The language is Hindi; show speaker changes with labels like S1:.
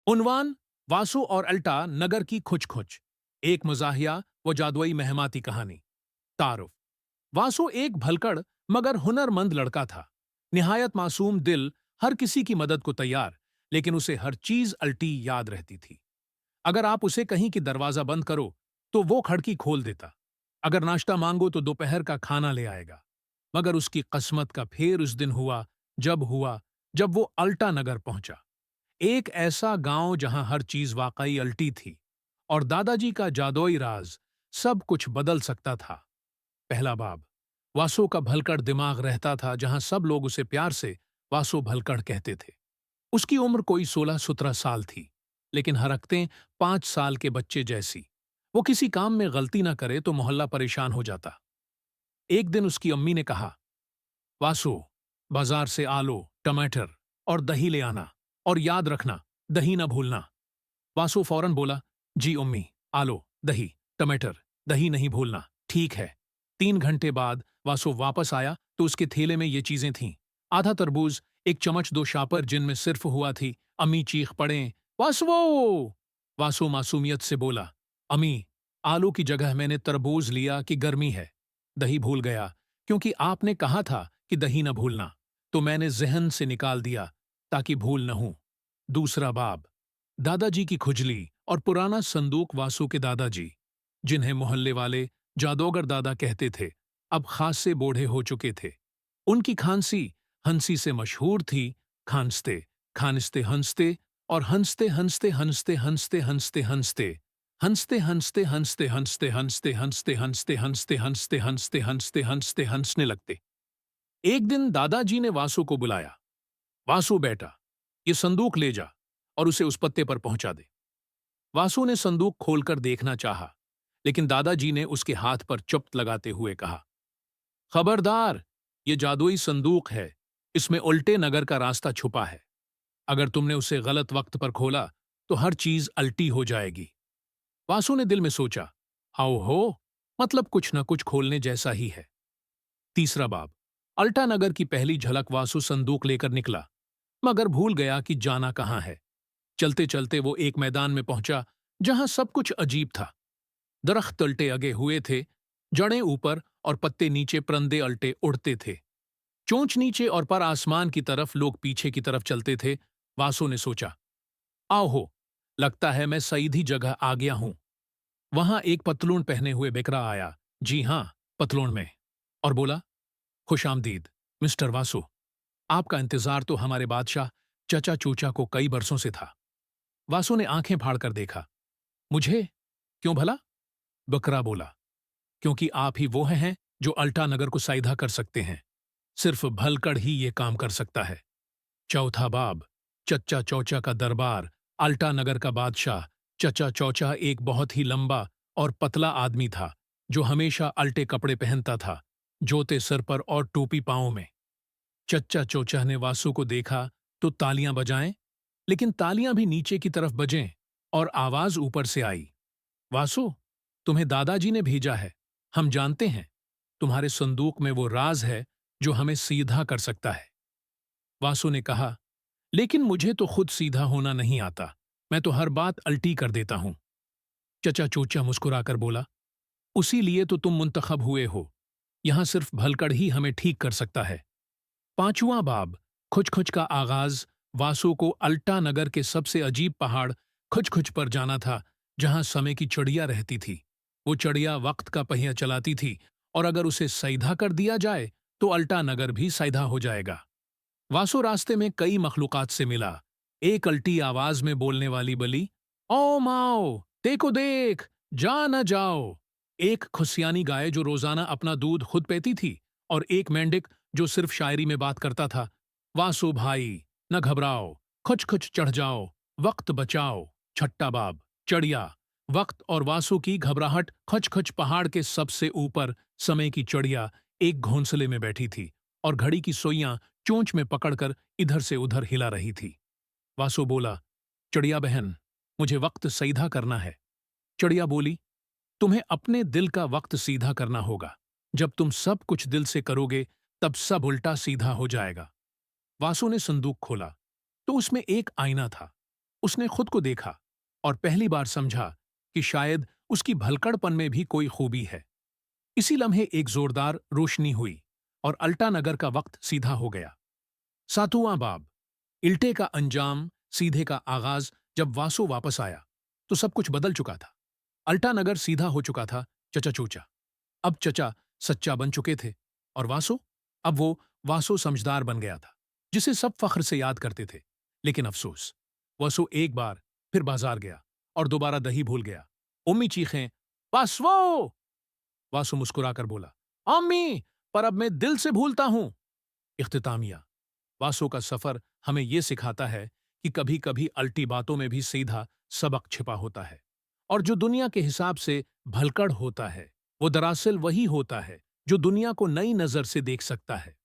S1: उन्वान: वासु और अल्टा नगर की खुच-खुच। एक मजाहिया व जादुई मेहमाती कहानी। तारुफ: वासु एक भलकड़ मगर हुनरमंद लड़का था। निहायत मासूम दिल, हर किसी की मदद को तैयार, लेकिन उसे हर चीज अल्टी याद रहती थी। अगर आप उसे कहीं कि दरवाजा बंद करो, तो वो खिड़की खोल देता। अगर नाश्ता मांगो तो दोपहर का खाना ले आएगा। मगर उसकी किस्मत का फेर उस दिन हुआ, जब वो अल्टा नगर पहुंचा। एक ऐसा गांव जहां हर चीज वाकई अल्टी थी, और दादाजी का जादुई राज सब कुछ बदल सकता था। पहला बाब। वासु का भलकड़ दिमाग रहता था, जहां सब लोग उसे प्यार से वासु भलकड़ कहते थे। उसकी उम्र कोई 16-17 साल थी, लेकिन हरकतें 5 साल के बच्चे जैसी। वो किसी काम में गलती ना करे तो मोहल्ला परेशान हो जाता। एक दिन उसकी अम्मी ने कहा, वासु, बाजार से आलू, टमाटर और दही ले आना, और याद रखना, दही ना भूलना। वासु फौरन बोला, जी अम्मी, आलू, दही, टमाटर, दही नहीं भूलना, ठीक है। 3 घंटे बाद वासु वापस आया तो उसके थैले में ये चीजें थीं। आधा तरबूज, एक चम्मच, 2 शापर जिनमें सिर्फ हुआ थी। अम्मी चीख पड़े, वासु! वासु मासूमियत से बोला, अम्मी, आलू की जगह मैंने तरबूज लिया कि गर्मी है। दही भूल गया, क्योंकि आपने कहा था कि दही न भूलना, तो मैंने जहन से निकाल दिया ताकि भूल न हो। दूसरा बाब। दादाजी की खुजली और पुराना संदूक। वासु के दादाजी, जिन्हें मोहल्ले वाले जादूगर दादा कहते थे, अब खासे बूढ़े हो चुके थे। उनकी खांसी हंसी से मशहूर थी। खांसते खानिस्ते हंसते और हंसते हंसते हंसते हंसते हंसते हंसते हंसते हंसते हंसते हंसते हंसते हंसते हंसते हंसते हंसते हंसते हंसते हंसते हंसने लगते। एक दिन दादाजी ने वासु को बुलाया, वासु बेटा, ये संदूक ले जा और उसे उस पत्ते पर पहुंचा दे। वासु ने संदूक खोलकर देखना चाहा, लेकिन दादाजी ने उसके हाथ पर चुप्त लगाते हुए कहा, खबरदार, ये जादुई संदूक है, इसमें उल्टे नगर का रास्ता छुपा है। अगर तुमने उसे गलत वक्त पर खोला तो हर चीज अल्टी हो जाएगी। वासु ने दिल में सोचा, आओ हो, मतलब कुछ न कुछ खोलने जैसा ही है। तीसरा बाब। अल्टा नगर की पहली झलक। वासु संदूक लेकर निकला, मगर भूल गया कि जाना कहाँ है। चलते चलते वो एक मैदान में पहुंचा, जहां सब कुछ अजीब था। दरख्त अल्टे अगे हुए थे, जड़ें ऊपर और पत्ते नीचे, परंदे अल्टे उड़ते थे। चोंच नीचे और पर आसमान की तरफ, लोग पीछे की तरफ चलते थे। वासु ने सोचा, आओ हो, लगता है मैं सीधी जगह आ गया हूं। वहां एक पतलून पहने हुए बेकरा आया, जी हां, पतलून में, और बोला, खुशामदीद मिस्टर वासु, आपका इंतजार तो हमारे बादशाह चचा चूचा को कई बरसों से था। वासु ने आंखें फाड़कर देखा। मुझे? क्यों भला? बकरा बोला, क्योंकि आप ही वो हैं जो अल्टा नगर को साइधा कर सकते हैं। सिर्फ भलकड़ ही ये काम कर सकता है। चौथा बाब। चच्चा चौचा का दरबार। अल्टा नगर का बादशाह चचा चौचा एक बहुत ही लंबा और पतला आदमी था, जो हमेशा अल्टे कपड़े पहनता था, जूते सिर पर और टोपी पांव में। चच्चा चोचा ने वासु को देखा तो तालियां बजाएं, लेकिन तालियां भी नीचे की तरफ बजें, और आवाज ऊपर से आई, वासु, तुम्हें दादाजी ने भेजा है। हम जानते हैं, तुम्हारे संदूक में वो राज है जो हमें सीधा कर सकता है। वासु ने कहा, लेकिन मुझे तो खुद सीधा होना नहीं आता, मैं तो हर बात अल्टी कर देता हूं। चचा चोचा मुस्कुराकर बोला, उसी लिए तो तुम मुंतखब हुए हो। यहां सिर्फ भलकड़ ही हमें ठीक कर सकता है। पांचवां बाब। खुच खुच का आगाज। वासु को अल्टा नगर के सबसे अजीब पहाड़ खुच खुच पर जाना था, जहां समय की चिड़िया रहती थी। वो चिड़िया वक्त का पहिया चलाती थी, और अगर उसे सईधा कर दिया जाए तो अल्टा नगर भी सईधा हो जाएगा। वासु रास्ते में कई मखलूकात से मिला। एक अल्टी आवाज में बोलने वाली बली, ओ माओ, देखो देख, जा न जाओ। एक खुसियानी गाय जो रोजाना अपना दूध खुद पीती थी, और एक मेंढक जो सिर्फ शायरी में बात करता था, वासु भाई, न घबराओ, खुच खुच चढ़ जाओ, वक्त बचाओ। छठा बाब। चढ़िया। वक्त और वासु की घबराहट। खच खच पहाड़ के सबसे ऊपर समय की चिड़िया एक घोंसले में बैठी थी, और घड़ी की सुइयां चोंच में पकड़कर इधर से उधर हिला रही थी। वासु बोला, चिड़िया बहन, मुझे वक्त सीधा करना है। चिड़िया बोली, तुम्हें अपने दिल का वक्त सीधा करना होगा। जब तुम सब कुछ दिल से करोगे, तब सब उल्टा सीधा हो जाएगा। वासु ने संदूक खोला तो उसमें एक आईना था। उसने खुद को देखा और पहली बार समझा कि शायद उसकी भलकड़पन में भी कोई खूबी है। इसी लम्हे एक जोरदार रोशनी हुई और अल्टा नगर का वक्त सीधा हो गया। सातवां बाब। इल्टे का अंजाम, सीधे का आगाज। जब वासु वापस आया तो सब कुछ बदल चुका था। अल्टा नगर सीधा हो चुका था। चचा चूचा अब चचा सच्चा बन चुके थे। और वासु, अब वो वासु समझदार बन गया था, जिसे सब फख्र से याद करते थे। लेकिन अफसोस, वासु एक बार फिर बाजार गया और दोबारा दही भूल गया। उम्मी चीखें, वासवो! वासु मुस्कुराकर बोला, अम्मी, पर अब मैं दिल से भूलता हूं। इख्तितामिया। वासु का सफर हमें यह सिखाता है कि कभी कभी अल्टी बातों में भी सीधा सबक छिपा होता है। और जो दुनिया के हिसाब से भलकड़ होता है, वो दरअसल वही होता है जो दुनिया को नई नजर से देख सकता है।